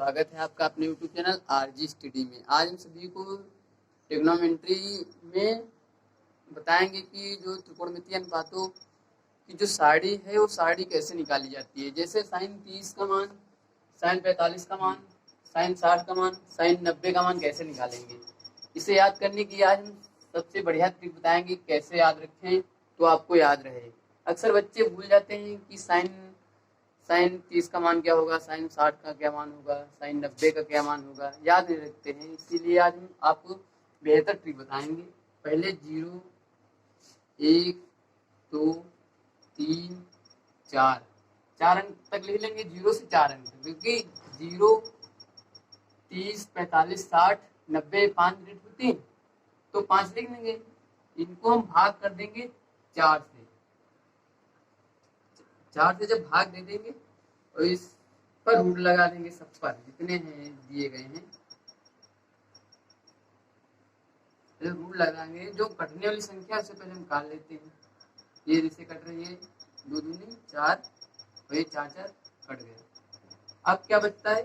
स्वागत है आपका अपने YouTube चैनल आरजी स्टडी में। आज हम सभी को ट्रिग्नोमेट्री में बताएंगे कि जो त्रिकोणमितीय अनुपातों की जो सारणी है वो सारणी कैसे निकाली जाती है। जैसे साइन 30 का मान, साइन 45 का मान, साइन 60 का मान, साइन 90 का मान कैसे निकालेंगे। इसे याद करने की आज हम सबसे बढ़िया ट्रिक बताएंगे कैसे याद रखें तो आपको याद रहे। अक्सर बच्चे भूल जाते हैं कि साइन 30 का मान क्या होगा, साइन 60 का क्या मान होगा, साइन 90 का क्या मान होगा, याद नहीं रखते हैं। इसीलिए आज हम आपको बेहतर ट्रिक बताएंगे। पहले 0, 1, 2, 3, 4 अंक तक लिख लेंगे। 0 से 4 अंक तक, क्योंकि 0, 30, 45, 60, 90 5 डिजिट होती हैं तो 5 लिख लेंगे। इनको हम भाग कर देंगे 4 से। 4 से जब भाग दे देंगे और इस पर रूट लगा देंगे, सब पर जितने हैं दिए गए हैं रूट लगाएंगे। जो कटने वाली संख्या उससे पहले हम निकाल लेते हैं। ये जिससे कट रही है 2 दूनी 4 और ये 4 4 कट गया। अब क्या बचता है,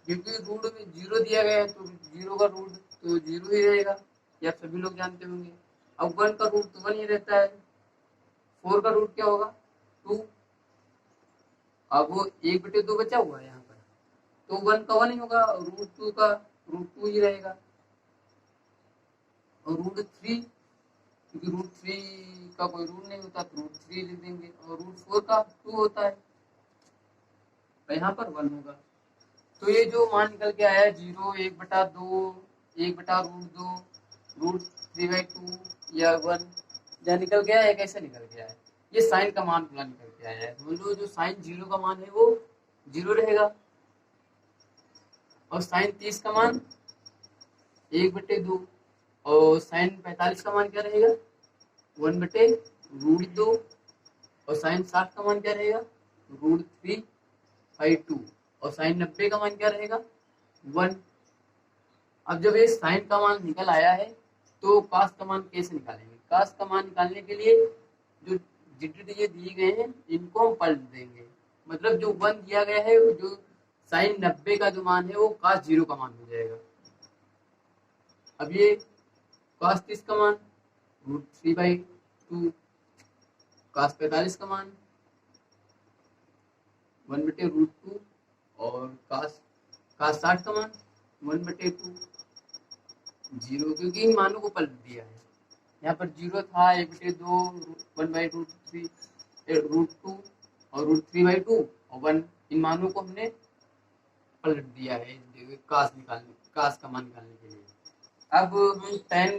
क्योंकि रूट में 0 दिया गया है तो 0 का रूट तो 0 ही रहेगा, ये आप सभी लोग जानते होंगे। अब 1 का रूट तो 1 ही रहता है। 4 का रूट क्या होगा 2। अब वो 1/2 बचा हुआ है यहाँ पर, तो 1 का 1 ही होगा, रूट 2 का रूट 2 ही रहेगा। और रूट 3, क्योंकि रूट 3 का कोई रूट नहीं होता तो रूट 3 लिख देंगे। और रूट 4 का 2 होता है तो यहाँ पर 1 होगा। तो ये जो मान निकल के आया 0, 1/2, 1/√2, रूट 3/2 या 1 जहाँ निकल गया है, कैसे निकल गया है, ये साइन का मान पूरा निकल के आया है। बोलो जो साइन 0 का मान है वो 0 रहेगा और साइन 30 का मान 1/2 और साइन 45 का मान क्या रहेगा 1/√2 और साइन 60 का मान क्या रहेगा रूट 3/2 और साइन 90 का मान क्या रहेगा 1। अब जब ये साइन का मान निकल आया है तो कास का मान कैसे निकालेंगे। कास का मान निकालने के लिए जो डिजिट ये दिए गए हैं इनको हम पलट देंगे। मतलब जो 1 दिया गया है, जो साइन 90 का जो मान है वो कास 0 का मान हो जाएगा। अब ये कास 30 का मान रूट 3/2, कास 45 का मान 1/√2 और कास 60 का मान 1/2 0, क्योंकि इन मानों को पलट दिया है। यहाँ पर 0 था 1/2, 1/√3, √2 और रूट 3/2 और 1, इन मानों को हमने पलट दिया है कास का मान निकालने के लिए। अब हम tan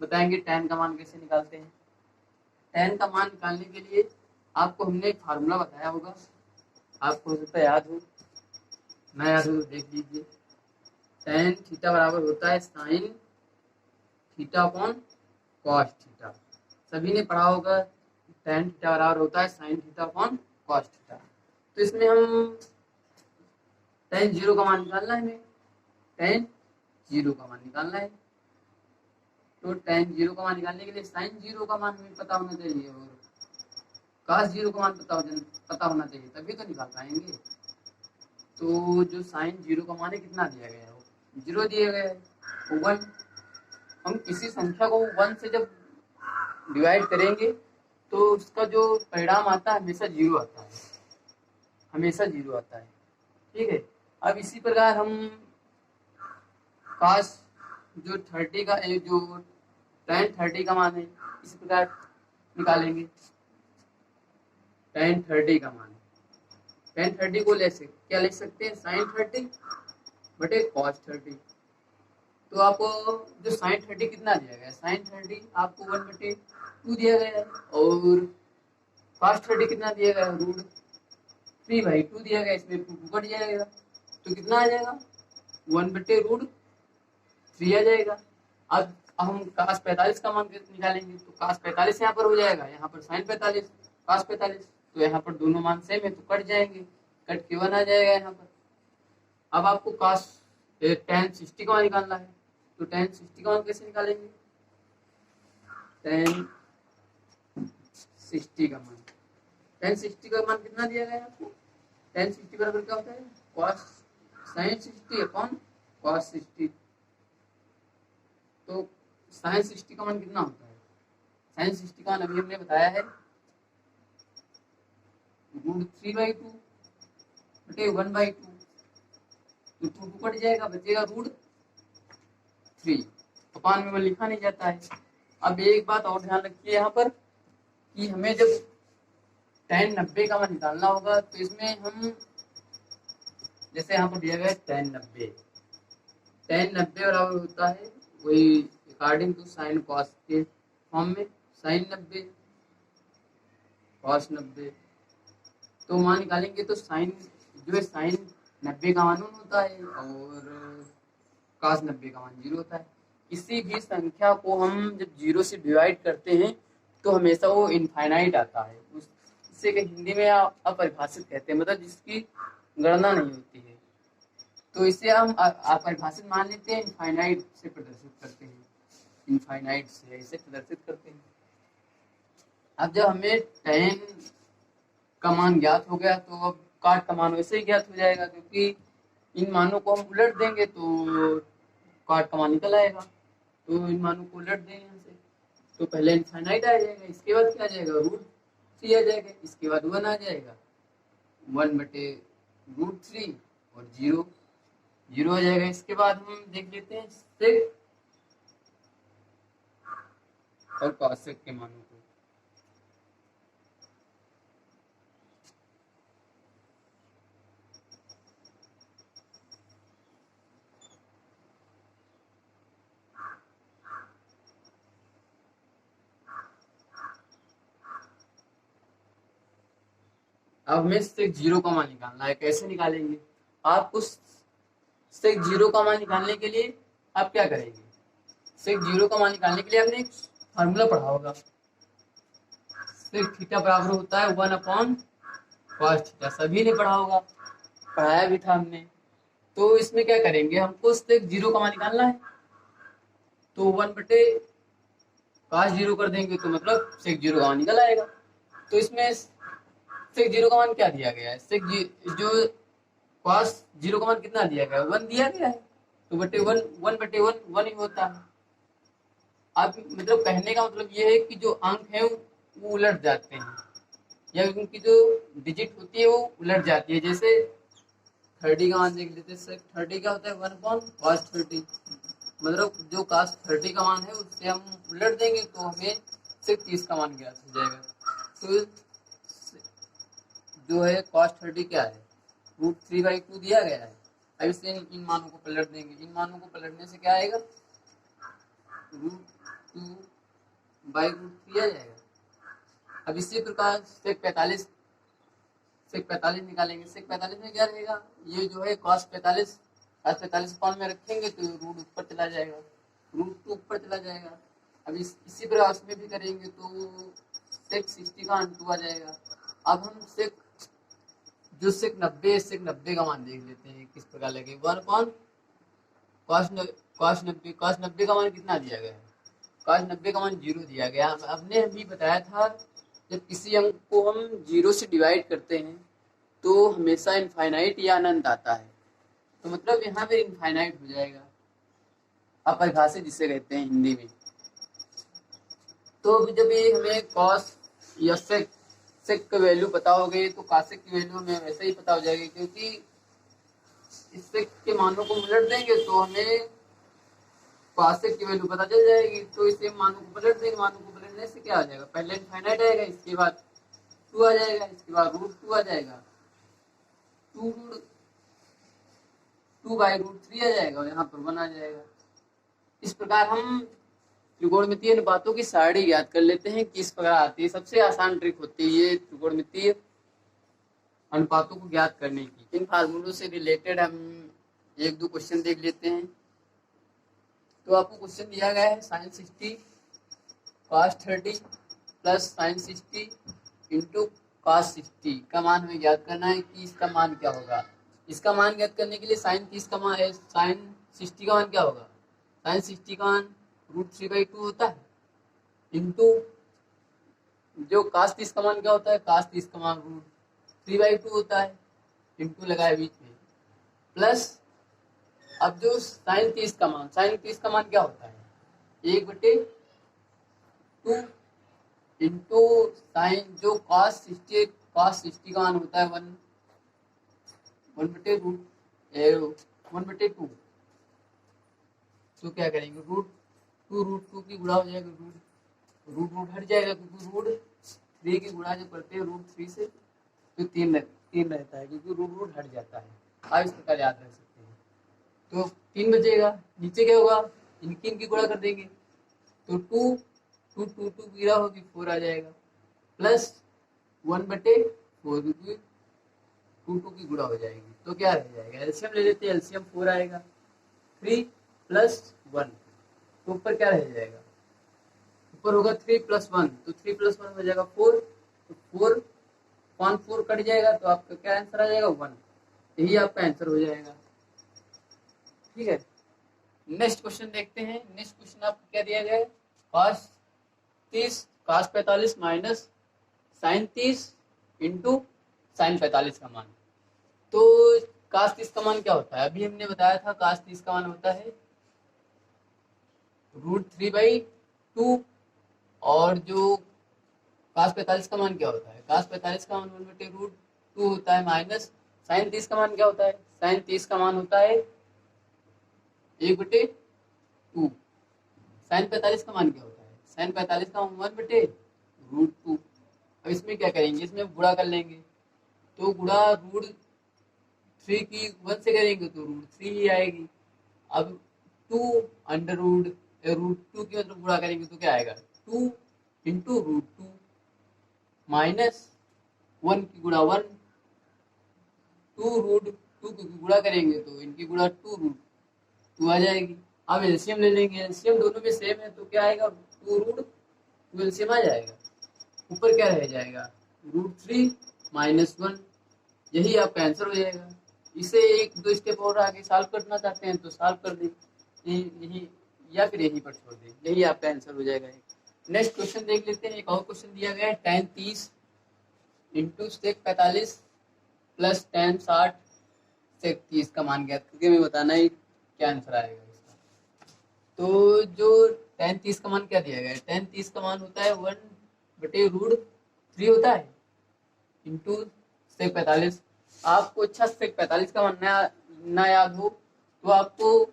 बताएंगे, tan का मान कैसे निकालते हैं। tan का मान निकालने के लिए आपको हमने एक फार्मूला बताया होगा, आपको हो सकता है याद हो, ना याद हो तो देख लीजिए। tan थीटा बराबर होता है sine theta upon cos theta. सभी ने पढ़ा होगा tan थीटा बराबर होता है sine theta upon cos theta. तो इसमें हम tan 0 का मान निकालना है, हमें tan 0 का मान निकालना है। तो tan 0 का मान निकालने के लिए साइन 0 का मान हमें पता होना चाहिए और cos 0 का मान पता होना चाहिए, तभी तो निकाल पाएंगे। तो जो साइन 0 का मान है कितना दिया गया है, 0 दिया गया है। 1, हम किसी संख्या को 1 से जब डिवाइड करेंगे तो उसका जो परिणाम आता है हमेशा 0 आता है, हमेशा 0 आता है। ठीक है। अब इसी प्रकार हम काश जो 30 का जो tan 30 का मान है इसी प्रकार निकालेंगे। tan 30 का मान, tan 30 को क्या लिख सकते हैं साइन 30/cos 30। तो आपको जो साइन 30 कितना दिया गया है, साइन 30 आपको 1/2 दिया गया है और cos 30 कितना दिया गया है रूट 3/2 दिया गया है। इसमें 2 कट जाएगा तो कितना आ जाएगा 1/√3 आ जाएगा। अब हम cos 45 का मान निकालेंगे तो cos 45 यहाँ पर हो जाएगा, यहाँ पर साइन 45 cos 45, तो यहाँ पर दोनों मान सेम है तो कट जाएंगे, कट के 1 आ जाएगा यहाँ पर। अब आपको tan 60 का मान निकालना है तो tan 60 का मान कैसे निकालेंगे। tan 60 का मान, tan 60 का मान कितना दिया गया है आपको, tan 60 बराबर क्या होता है कॉस साइन 60 अपॉन कॉस 60। तो साइन 60 का मान कितना होता है? साइन 60 का मान अभी हमने बताया है √3/2 बटे 1/2। तो 2 कट जाएगा, बचेगा √3। अपान में लिखा नहीं जाता है। अब एक बात और ध्यान रखिए यहाँ पर कि हमें जब tan 90 का मान निकालना होगा तो इसमें हम जैसे यहाँ पर दिया गया है tan 90 बराबर होता है वही अकॉर्डिंग टू साइन कॉस के फॉर्म में साइन 90 कॉस 90। तो मान निकालेंगे तो साइन जो है साइन 90 का मान 1 होता है और कॉस 90 का मान 0 होता है। किसी भी संख्या को हम जब 0 से डिवाइड करते हैं तो हमेशा वो इनफाइनाइट आता है। उससे हिंदी में अपरिभाषित कहते हैं, मतलब जिसकी गणना नहीं होती है। तो इसे हम अपरिभाषित मान लेते हैं, इनफाइनाइट से प्रदर्शित करते हैं, इनफाइनाइट से इसे प्रदर्शित करते हैं। अब जब हमें tan का मान ज्ञात हो गया तो अब काट का मान वैसे ही ज्ञात हो जाएगा, क्योंकि इन मानों को हम उलट देंगे तो काट का मान निकल आएगा। तो इन मानों को उलट दें यहाँ से तो पहले इनफाइनाइट आ जाएगा, इसके बाद क्या आ जाएगा √3 आ जाएगा, इसके बाद 1 आ जाएगा 1/√3 और 0 आ जाएगा। इसके बाद हम देख लेते हैं सेक और कॉसेक के मानों को। अब हमें सेक 0 का मान निकालना है। कैसे निकालेंगे? आपको सेक 0 का मान निकालने के लिए आप क्या करेंगे? सेक 0 का मान निकालने के लिए आपने एक फार्मूला पढ़ा होगा, सेक थीटा बराबर होता है 1/cos थीटा। सभी ने पढ़ा होगा, पढ़ाया भी था हमने। तो इसमें क्या करेंगे, हमको सेक 0 का मान निकालना है तो 1/cos 0 कर देंगे तो मतलब सेक 0 का मान निकल आएगा। तो इसमें सेक 0 का मान क्या दिया गया है? जो cos 0 का मान कितना दिया गया है? 1 दिया गया है, तो 1/1 ही होता है। अब मतलब कहने का मतलब ये है कि जो अंक है वो उलट जाते हैं, या उनकी जो डिजिट होती है वो उलट जाती है। जैसे 30 का मान देख लेते हैं। 30 क्या होता है? 1/cos 30। मतलब जो cos 30 का मान है उससे हम उलट देंगे तो हमें सिर्फ 30 का मान ज्ञात हो जाएगा। तो जो है cos 30 क्या है? √3/2 दिया गया है। अब इसे इन मानों को पलट देंगे। इन मानों को पलटने से क्या आएगा? √2/√3 आ जाएगा। अब इसी प्रकार सेक 45 निकालेंगे। सेक 45 में क्या रहेगा? ये जो है cos 45 कॉन में रखेंगे तो रूट ऊपर चला जाएगा, √2 ऊपर चला जाएगा। अब इसी प्रकार इसमें भी करेंगे तो सेक 60 का 2 आ जाएगा। अब हम सेक 90 का मान देख लेते हैं किस प्रकार लगे। 1/cos 90 का मान कितना दिया गया है? cos 90 का मान 0 दिया गया। हमने अभी बताया था जब किसी अंक को हम 0 से डिवाइड करते हैं तो हमेशा इनफाइनाइट या अनंत आता है। तो मतलब यहाँ पे इनफाइनाइट हो जाएगा, अपरिभाषित जिसे कहते हैं हिंदी में। तो जब ये हमें कॉस या सेक का वैल्यू पता हो गई तो कासेक की वैल्यू हमें वैसे ही पता हो जाएगी, क्योंकि इस सेक के मानों को उलट देंगे तो हमें कासेक की वैल्यू पता चल जाएगी। तो इसे मानों को पलट देंगे, मानों को पलटने से क्या आ जाएगा? पहले इनफाइनाइट आएगा, इसके बाद 2 आ जाएगा, इसके बाद √2 आ जाएगा, 2/√3 आ जाएगा और यहाँ पर 1 आ जाएगा। इस प्रकार हम त्रिकोणमितीय अनुपातों की सारणी ज्ञात कर लेते हैं कि इस प्रकार आती है। सबसे आसान ट्रिक होती है ये त्रिकोणमितीय अनुपातों को ज्ञात करने की। इन फार्मूलों से रिलेटेड हम 1-2 क्वेश्चन देख लेते हैं। तो आपको क्वेश्चन दिया गया है sin 60 cos 30 plus sin 60 into cos 60 का मान हमें ज्ञात करना है कि इसका मान क्या होगा। इसका मान ज्ञात करने के लिए sin 30 का मान है, sin 60 का मान क्या होगा? sin 60 का मान √3/2 होता है, इंटू जो cos 30 का मान क्या होता है? cos 30 का मान √3/2 होता है, इंटू लगाए बीच में। प्लस अब जो साइन 30 का मान, साइन 30 का मान क्या होता है, 1/2 इंटू साइन जो cos 60 का मान होता है 1/2। तो क्या करेंगे, रूट 2 की गुणा हो जाएगा, रूट हट जाएगा क्योंकि रूट 3 की गुणा जो करते हैं रूट 3 से तो 3 रहता है क्योंकि रूट हट जाता है। आप इस प्रकार याद रख सकते हैं। तो 3 बचेगा, नीचे क्या होगा, इनकी गुणा कर देंगे तो 2 की गुणा होगी 4 आ जाएगा, प्लस 1/4 क्योंकि 2 की गुणा हो जाएगी तो क्या रह जाएगा, एलसीएम ले लेते हैं, एलसीएम 4 आएगा, 3 + 1 तो ऊपर क्या रह जाएगा, ऊपर होगा 3 + 1 तो 3 + 1 हो जाएगा 4, तो 4 कट जाएगा तो आपका क्या आंसर आ जाएगा 1, यही आपका आंसर हो जाएगा। ठीक है, नेक्स्ट क्वेश्चन देखते हैं। नेक्स्ट क्वेश्चन आपको क्या दिया गया है, cos 45 minus sin 30 into sin 45 का मान। तो cos 30 का मान क्या होता है, अभी हमने बताया था cos 30 का मान होता है √3/2 और जो cos 45 का मान क्या होता है, cos 45 का मान 1/√2 होता है, माइनस sin 30 का मान क्या होता है, sin 30 का मान होता है 1/2। sin 45 का मान क्या होता है, sin 45 का मान 1/√2। अब इसमें क्या करेंगे, इसमें गुणा कर लेंगे तो गुणा √3 की 1 से करेंगे तो √3 ही आएगी। अब 2√2 की मतलब गुणा करेंगे तो क्या आएगा, 2 इंटू √2 माइनस 1 की गुणा 1, 2√2 की गुणा करेंगे तो इनकी गुणा 2√2 आ जाएगी। अब एलसीएम ले लेंगे, एलसीएम दोनों में सेम है तो क्या आएगा, 2√2 एलसीएम आ जाएगा, ऊपर क्या रह जाएगा √3 माइनस 1, यही आपका आंसर हो जाएगा। इसे 1-2 स्टेप और आगे सॉल्व करना चाहते हैं तो सॉल्व कर दें, यही या फिर यहीं पर छोड़ दें, यही आपका आंसर हो जाएगा। नेक्स्ट क्वेश्चन देख लेते हैं। एक और क्वेश्चन दिया गया है, tan 30 into sec 45 plus tan 60 sec 30 का मान ज्ञात करके हमें बताना है क्या आंसर आएगा इसका। तो जो tan 30 का मान क्या दिया गया है, tan 30 का मान होता है 1/√3 होता है इंटू sec 45। आपको अच्छा sec 45 का मान ना याद हो तो आपको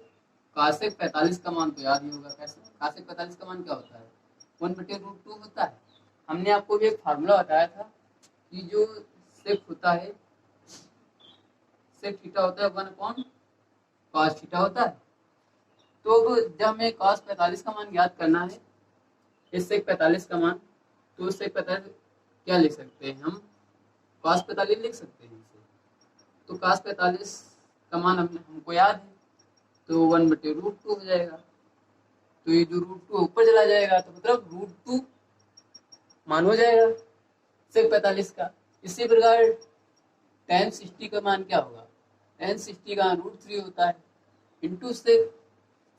cos 45 का मान तो याद ही होगा। कैसे, cos 45 का मान क्या होता है, 1/√2 होता है। हमने आपको भी एक फार्मूला बताया था कि जो sec होता है, sec थीटा होता है 1/cos थीटा होता है। तो अब जब हमें cos 45 का मान ज्ञात करना है, इस sec 45 का मान, तो sec 45 क्या लिख सकते हैं हम, cos 45 लिख सकते हैं इसे। तो cos 45 का मान हमको याद है तो 1/√2 हो जाएगा। तो ये जो √2 ऊपर चला जाएगा तो मतलब √2 मान हो जाएगा sec 45 का। इसी प्रकार tan 60 का मान क्या होगा, tan 60 का √3 होता है इंटू sec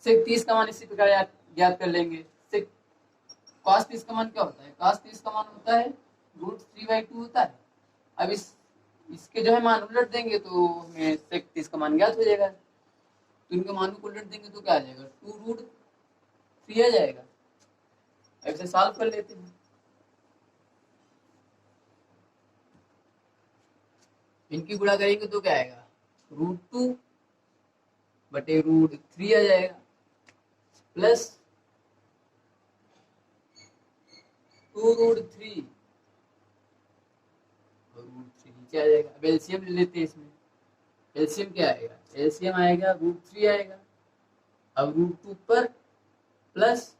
30 का मान इसी प्रकार ज्ञात कर लेंगे। cos 30 का मान क्या होता है, cos 30 का मान होता है √3/2 होता है। अब इसके जो है मान उलट देंगे तो हमें sec 30 का मान ज्ञात हो जाएगा। तो इनके मान को उलट देंगे तो क्या आ जाएगा, 2√3 आ जाएगा। अब इसे सॉल्व कर लेते हैं। इनकी गुणा करेंगे तो क्या आएगा, √2/√3 आ जाएगा, प्लस 2√3 और √3 नीचे आ जाएगा। अब एलसीएम ले लेते हैं इसमें, एलसीएम क्या आएगा, एलसीएम आएगा √3 आएगा, अब √2 पर प्लस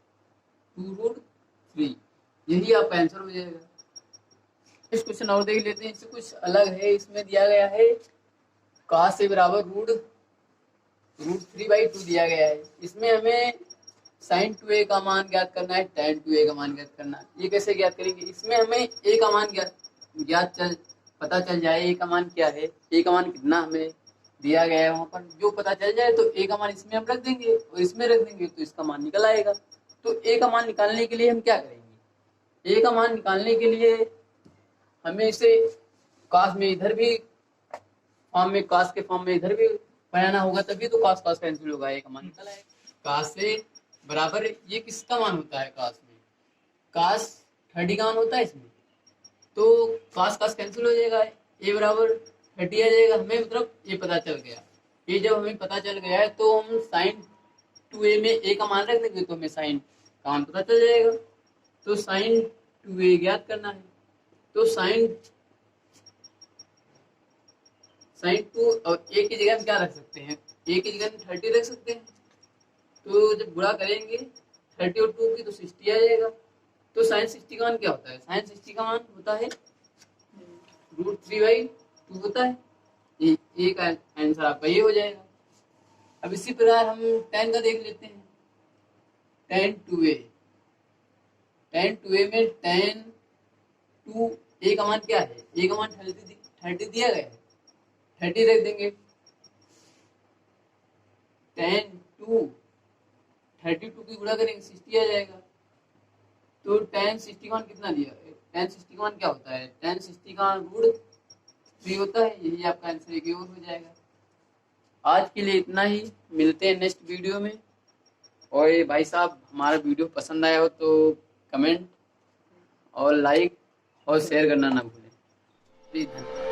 2√3, यही आपका आंसर हो जाएगा। इस क्वेश्चन और देख लेते हैं, इससे कुछ अलग है। इसमें दिया गया है cos से बराबर √3/2 दिया गया है। इसमें हमें sin 2a का मान ज्ञात करना है, tan 2a का मान ज्ञात करना है। ये कैसे ज्ञात करेंगे, इसमें हमें a का मान पता चल जाए, a का मान क्या है, a का मान कितना हमें दिया गया है, वहां पर जो पता चल जाए तो a का मान इसमें हम रख देंगे और इसमें रख देंगे तो इसका मान निकल आएगा। तो a का मान निकालने के लिए हम क्या करेंगे, a का मान निकालने के लिए हमें इसे cos में इधर भी फॉर्म में, cos के फॉर्म में इधर भी बनाना होगा तभी तो cos cos कैंसिल होगा, एक मान निकल आएगा। cos से बराबर ये किसका मान होता है cos में? cos 30 का मान होता है इसमें, तो cos cos कैंसिल हो जाएगा, a बराबर 30 आ जाएगा। हमें मतलब ये पता चल गया। ये जब हमें पता चल गया है तो हम sin 2a में a का मान रख देंगे तो हमें sin का मान पता चल जाएगा। तो sin 2a ज्ञात करना है, तो sin 2 और a की जगह हम क्या रख सकते हैं? a की जगह हम 30 रख सकते हैं। तो जब गुणा करेंगे 30 और 2 की तो 60 आ जाएगा। तो sin 60 का मान क्या होता है? sin 60 का मान होता है √3/2 होता है। ये का आंसर आपका ये हो जाएगा। अब इसी प्रकार हम tan का देख लेते हैं। tan 2a में tan 2a का मान क्या है? a का मान 30 दिया गया है, 30 रख देंगे। tan 2 32 की गुणा करेंगे 60 आ जाएगा। तो tan 60 का मान कितना दिया है? tan 60 का मान क्या होता है? tan 60 का मान √3 होता है। यही आपका आंसर एक और हो जाएगा। आज के लिए इतना ही, मिलते हैं नेक्स्ट वीडियो में। और ये भाई साहब हमारा वीडियो पसंद आया हो तो कमेंट और लाइक और शेयर करना ना भूलें। प्लीज धन्यवाद।